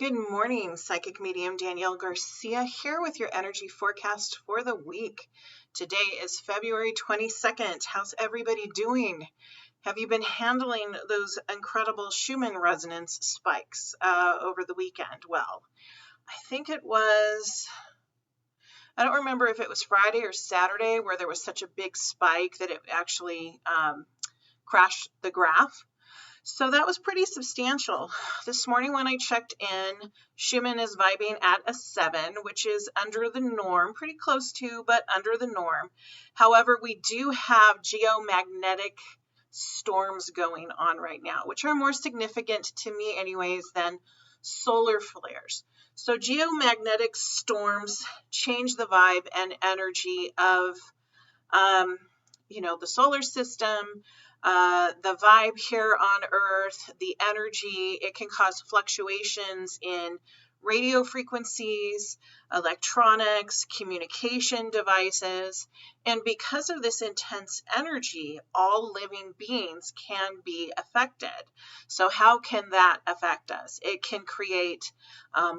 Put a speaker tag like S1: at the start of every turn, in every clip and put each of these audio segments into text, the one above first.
S1: Good morning, Psychic Medium Danielle Garcia here with your energy forecast for the week. Today is February 22nd. How's everybody doing? Have you been handling those incredible Schumann Resonance spikes over the weekend? Well, I think it was, I don't remember if it was Friday or Saturday where there was such a big spike that it actually crashed the graph. So that was pretty substantial. This morning when I checked in, Schumann is vibing at a 7, which is under the norm, pretty close to, but under the norm. However, we do have geomagnetic storms going on right now, which are more significant to me anyways than solar flares. So geomagnetic storms change the vibe and energy of, the solar system, the vibe here on Earth, the energy. It can cause fluctuations in radio frequencies, electronics, communication devices. And because of this intense energy, all living beings can be affected. So how can that affect us? It can create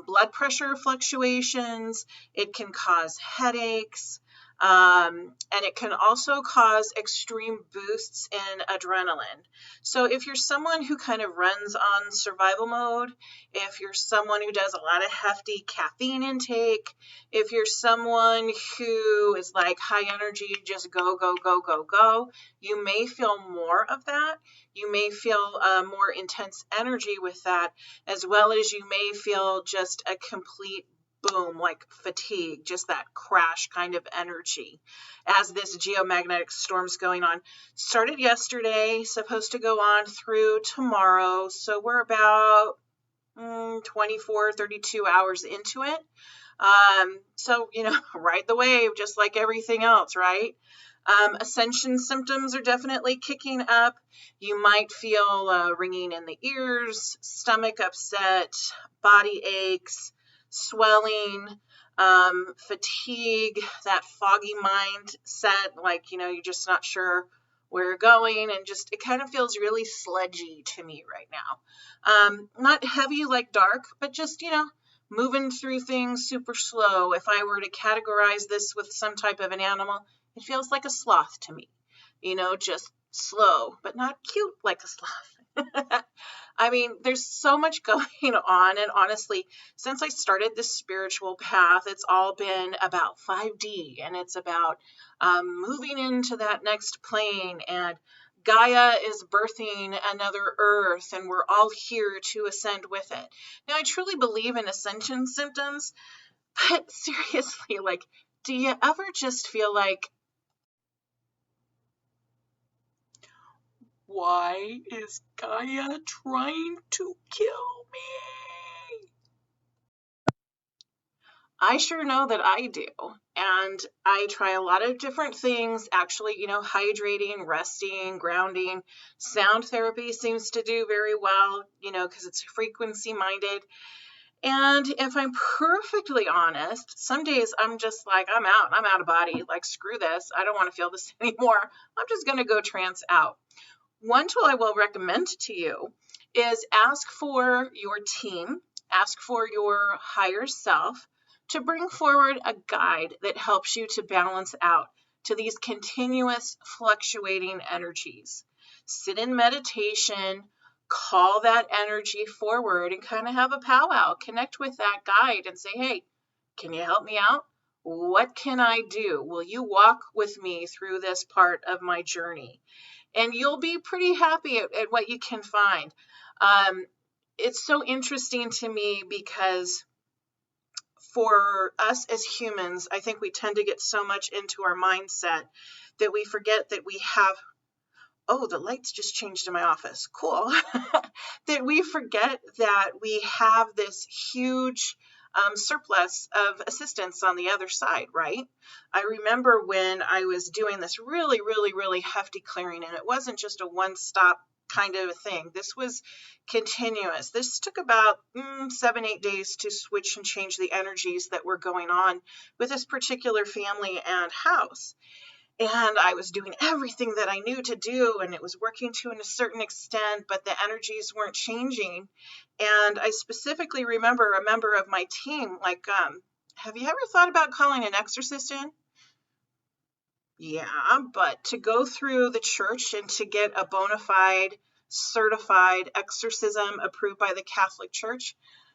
S1: blood pressure fluctuations. It can cause headaches. And it can also cause extreme boosts in adrenaline. So if you're someone who kind of runs on survival mode, if you're someone who does a lot of hefty caffeine intake, if you're someone who is like high energy, just go, go, go, go, go, you may feel more of that. You may feel more intense energy with that, as well as you may feel just a complete boom, like fatigue, just that crash kind of energy as this geomagnetic storm's going on. Started yesterday, supposed to go on through tomorrow. So we're about 24, 32 hours into it. So, ride the wave, just like everything else, right? Ascension symptoms are definitely kicking up. You might feel ringing in the ears, stomach upset, body aches, swelling, fatigue, that foggy mindset, like, you're just not sure where you're going, and just, it kind of feels really sludgy to me right now. Not heavy like dark, but just, moving through things super slow. If I were to categorize this with some type of an animal, it feels like a sloth to me, just slow, but not cute like a sloth. I mean, there's so much going on, and honestly, since I started this spiritual path, it's all been about 5D, and it's about moving into that next plane, and Gaia is birthing another Earth, and we're all here to ascend with it. Now, I truly believe in ascension symptoms, but seriously, like, do you ever just feel like, why is Gaia trying to kill me? I sure know that I do. And I try a lot of different things, actually, hydrating, resting, grounding. Sound therapy seems to do very well, because it's frequency minded. And if I'm perfectly honest, some days I'm just like, I'm out of body. Like, screw this. I don't want to feel this anymore. I'm just going to go trance out. One tool I will recommend to you is ask for your team, ask for your higher self to bring forward a guide that helps you to balance out to these continuous fluctuating energies. Sit in meditation, call that energy forward, and kind of have a powwow. Connect with that guide and say, hey, can you help me out? What can I do? Will you walk with me through this part of my journey? And you'll be pretty happy at what you can find. It's so interesting to me because for us as humans, I think we tend to get so much into our mindset that we forget that we have, oh, the lights just changed in my office. Cool. That we forget that we have this huge surplus of assistance on the other side, right? I remember when I was doing this really, really, really hefty clearing, and it wasn't just a one-stop kind of a thing. This was continuous. This took about 7-8 days to switch and change the energies that were going on with this particular family and house. And I was doing everything that I knew to do, and it was working to a certain extent, but the energies weren't changing. And I specifically remember a member of my team, like, have you ever thought about calling an exorcist in? Yeah, but to go through the church and to get a bona fide, certified exorcism approved by the Catholic Church,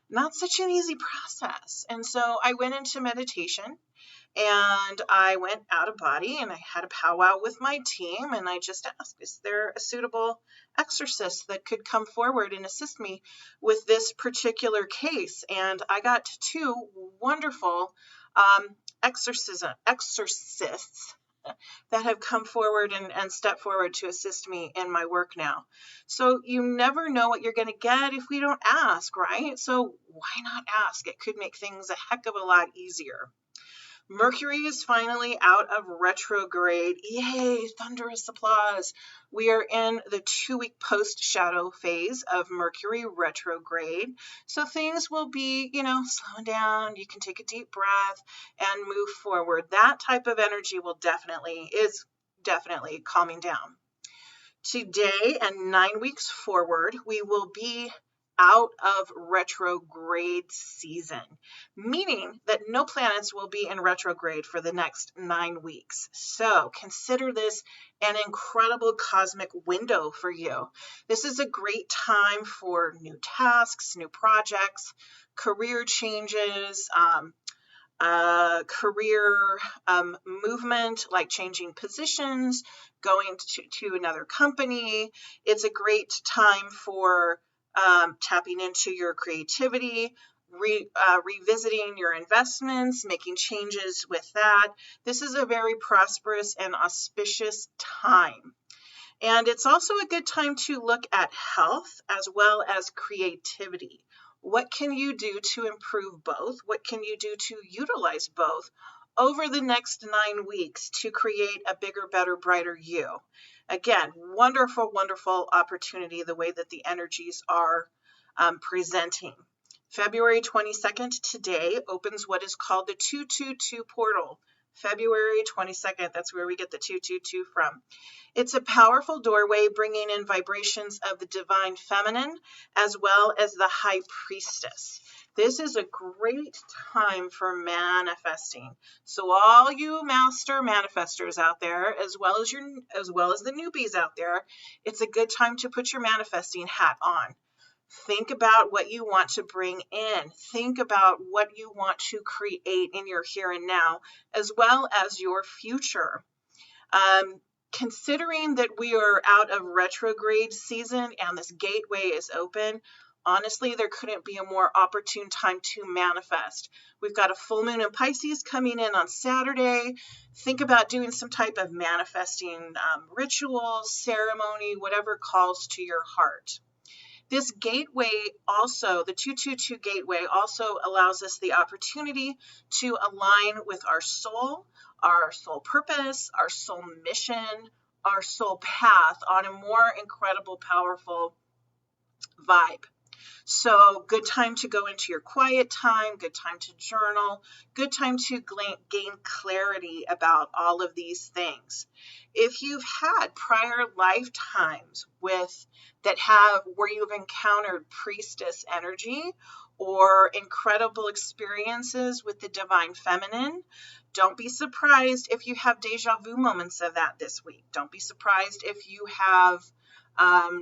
S1: not such an easy process. And so I went into meditation and I went out of body and I had a powwow with my team. And I just asked, is there a suitable exorcist that could come forward and assist me with this particular case? And I got two wonderful exorcists that have come forward and stepped forward to assist me in my work now. So you never know what you're going to get if we don't ask, right? So why not ask? It could make things a heck of a lot easier. Mercury is finally out of retrograde. Yay, thunderous applause. We are in the 2-week post-shadow phase of Mercury retrograde. So things will be, slowing down. You can take a deep breath and move forward. That type of energy is definitely calming down. Today and 9 weeks forward, we will be out of retrograde season, meaning that no planets will be in retrograde for the next 9 weeks. So consider this an incredible cosmic window for you. This is a great time for new tasks, new projects, career changes, career movement, like changing positions, going to another company. It's a great time for tapping into your creativity, revisiting your investments, making changes with that. This is a very prosperous and auspicious time. And it's also a good time to look at health as well as creativity. What can you do to improve both? What can you do to utilize both over the next 9 weeks to create a bigger, better, brighter you? Again, wonderful, wonderful opportunity, the way that the energies are presenting. February 22nd today opens what is called the 222 portal. February 22nd, that's where we get the 222 from. It's a powerful doorway bringing in vibrations of the divine feminine as well as the high priestess. This is a great time for manifesting. So all you master manifestors out there, as well as the newbies out there, it's a good time to put your manifesting hat on. Think about what you want to bring in. Think about what you want to create in your here and now, as well as your future. Considering that we are out of retrograde season and this gateway is open, honestly, there couldn't be a more opportune time to manifest. We've got a full moon in Pisces coming in on Saturday. Think about doing some type of manifesting ritual, ceremony, whatever calls to your heart. This gateway also, the 222 gateway, also allows us the opportunity to align with our soul purpose, our soul mission, our soul path on a more incredible, powerful vibe. So good time to go into your quiet time, good time to journal, good time to gain clarity about all of these things. If you've had prior lifetimes where you've encountered priestess energy or incredible experiences with the divine feminine, don't be surprised if you have deja vu moments of that this week. Don't be surprised if you have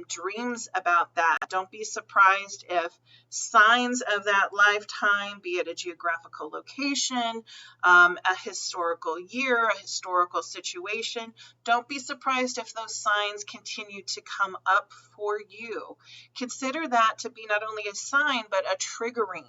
S1: dreams about that. Don't be surprised if signs of that lifetime, be it a geographical location, a historical year, a historical situation, don't be surprised if those signs continue to come up for you. Consider that to be not only a sign, but a triggering,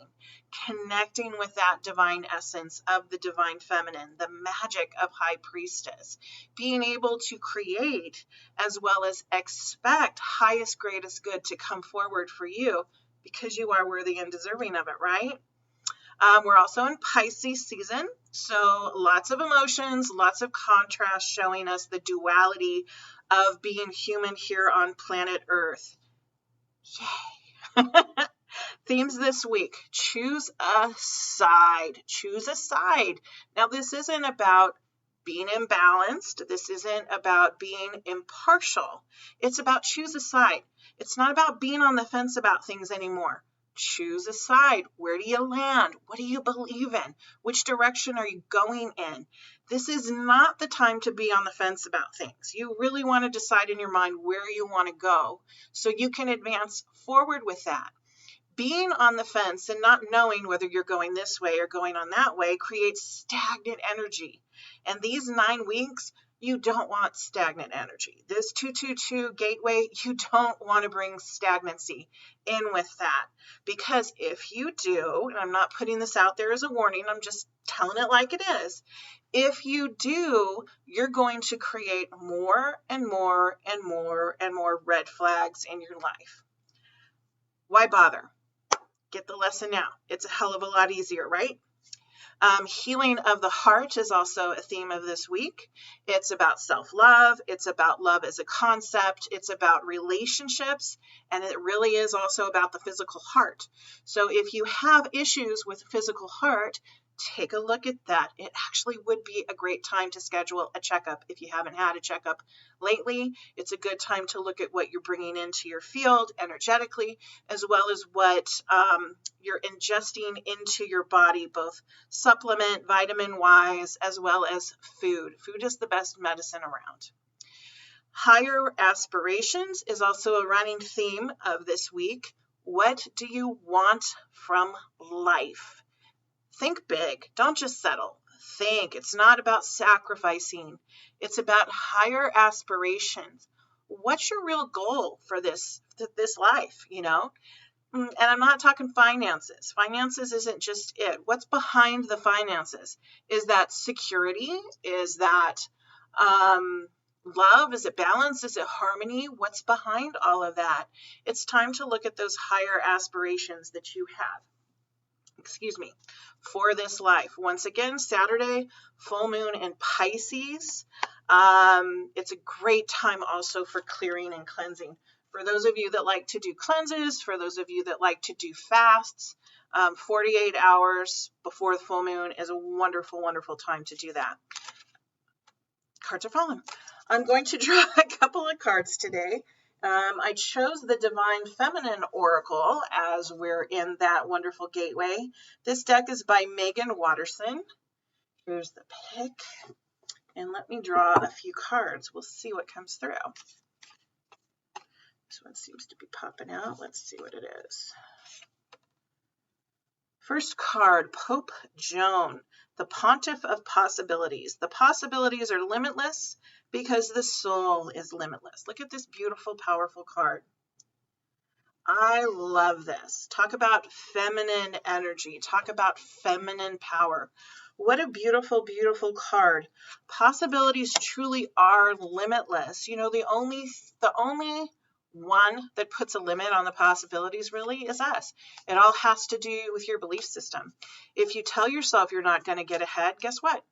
S1: connecting with that divine essence of the divine feminine, the magic of high priestess, being able to create as well as expect highest, greatest good to come forward for you because you are worthy and deserving of it, right? We're also in Pisces season, so lots of emotions, lots of contrast showing us the duality of being human here on planet Earth. Yay! Themes this week, choose a side. Choose a side. Now, this isn't about being imbalanced. This isn't about being impartial. It's about choose a side. It's not about being on the fence about things anymore. Choose a side. Where do you land? What do you believe in? Which direction are you going in? This is not the time to be on the fence about things. You really want to decide in your mind where you want to go so you can advance forward with that. Being on the fence and not knowing whether you're going this way or going on that way creates stagnant energy. And these 9 weeks, you don't want stagnant energy. This 222 gateway, you don't want to bring stagnancy in with that. Because if you do, and I'm not putting this out there as a warning, I'm just telling it like it is. If you do, you're going to create more and more and more and more red flags in your life. Why bother? Get the lesson now. It's a hell of a lot easier, right? Healing of the heart is also a theme of this week. It's about self-love. It's about love as a concept. It's about relationships. And it really is also about the physical heart. So if you have issues with physical heart, take a look at that. It actually would be a great time to schedule a checkup. If you haven't had a checkup lately, it's a good time to look at what you're bringing into your field energetically, as well as what you're ingesting into your body, both supplement, vitamin-wise, as well as food. Food is the best medicine around. Higher aspirations is also a running theme of this week. What do you want from life? Think big. Don't just settle. Think. It's not about sacrificing. It's about higher aspirations. What's your real goal for this life, you know? And I'm not talking finances. Finances isn't just it. What's behind the finances? Is that security? Is that love? Is it balance? Is it harmony? What's behind all of that? It's time to look at those higher aspirations that you have. For this life. Once again, Saturday, full moon in Pisces. It's a great time also for clearing and cleansing. For those of you that like to do cleanses, for those of you that like to do fasts, 48 hours before the full moon is a wonderful, wonderful time to do that. Cards are falling. I'm going to draw a couple of cards today. I chose the Divine Feminine Oracle as we're in that wonderful gateway. This deck is by Megan Watterson. Here's the pick. And let me draw a few cards. We'll see what comes through. This one seems to be popping out. Let's see what it is. First card, Pope Joan, the Pontiff of Possibilities. The possibilities are limitless because the soul is limitless. Look at this beautiful, powerful card. I love this. Talk about feminine energy. Talk about feminine power. What a beautiful, beautiful card. Possibilities truly are limitless. You know, the only one that puts a limit on the possibilities really is us. It all has to do with your belief system. If you tell yourself you're not going to get ahead, guess what?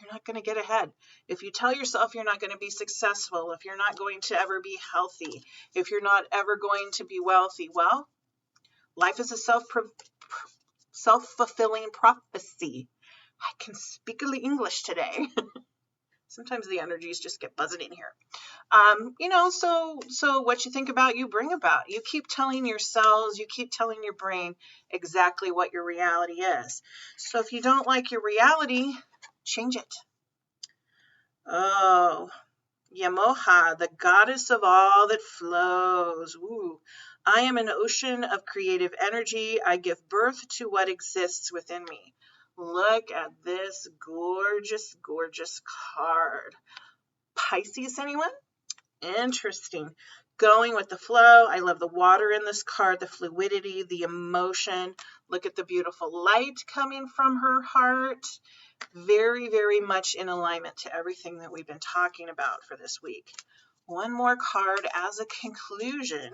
S1: You're not going to get ahead. If you tell yourself you're not going to be successful, if you're not going to ever be healthy, if you're not ever going to be wealthy, well, life is a self-fulfilling prophecy. I can speak a little English today. Sometimes the energies just get buzzing in here. You know, so what you think about, you bring about. You keep telling your cells, you keep telling your brain exactly what your reality is. So if you don't like your reality, change it. Oh, Yamoha, the goddess of all that flows. Ooh. I am an ocean of creative energy. I give birth to what exists within me. Look at this gorgeous, gorgeous card. Pisces, anyone? Interesting. Going with the flow. I love the water in this card, the fluidity, the emotion. Look at the beautiful light coming from her heart. Very, very much in alignment to everything that we've been talking about for this week. One more card as a conclusion.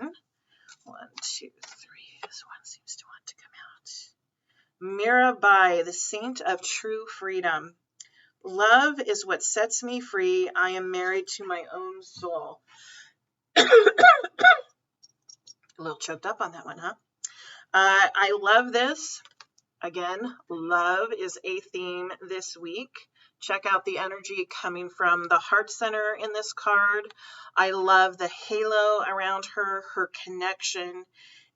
S1: 1, 2, 3. This one seems to want to come out. Mirabai, the saint of true freedom. Love is what sets me free. I am married to my own soul. A little choked up on that one, huh? I love this. Again, love is a theme this week. Check out the energy coming from the heart center in this card. I love the halo around her, her connection,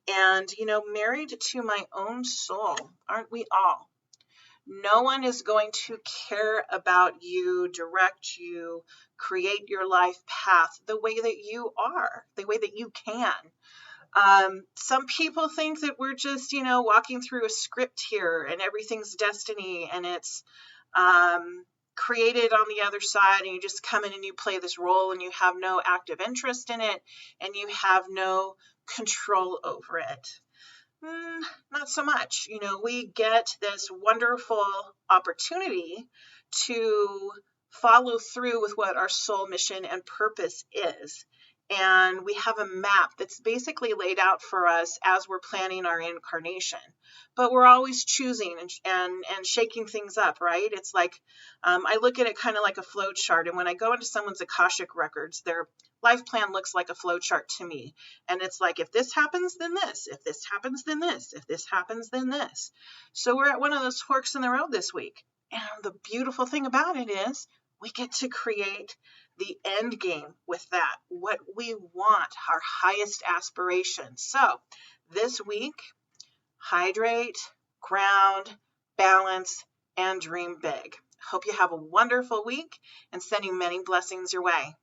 S1: and, you know, married to my own soul. Aren't we all? No one is going to care about you, direct you, create your life path the way that you are, the way that you can. Some people think that we're just, you know, walking through a script here and everything's destiny and it's created on the other side, and you just come in and you play this role and you have no active interest in it and you have no control over it. Not so much. You know, we get this wonderful opportunity to follow through with what our soul mission and purpose is. And we have a map that's basically laid out for us as we're planning our incarnation. But we're always choosing and shaking things up, right? It's like, I look at it kind of like a flow chart. And when I go into someone's Akashic records, their life plan looks like a flow chart to me. And it's like, if this happens, then this. If this happens, then this. If this happens, then this. So we're at one of those forks in the road this week. And the beautiful thing about it is we get to create the end game with that, what we want, our highest aspirations. So this week, hydrate, ground, balance, and dream big. Hope you have a wonderful week and sending many blessings your way.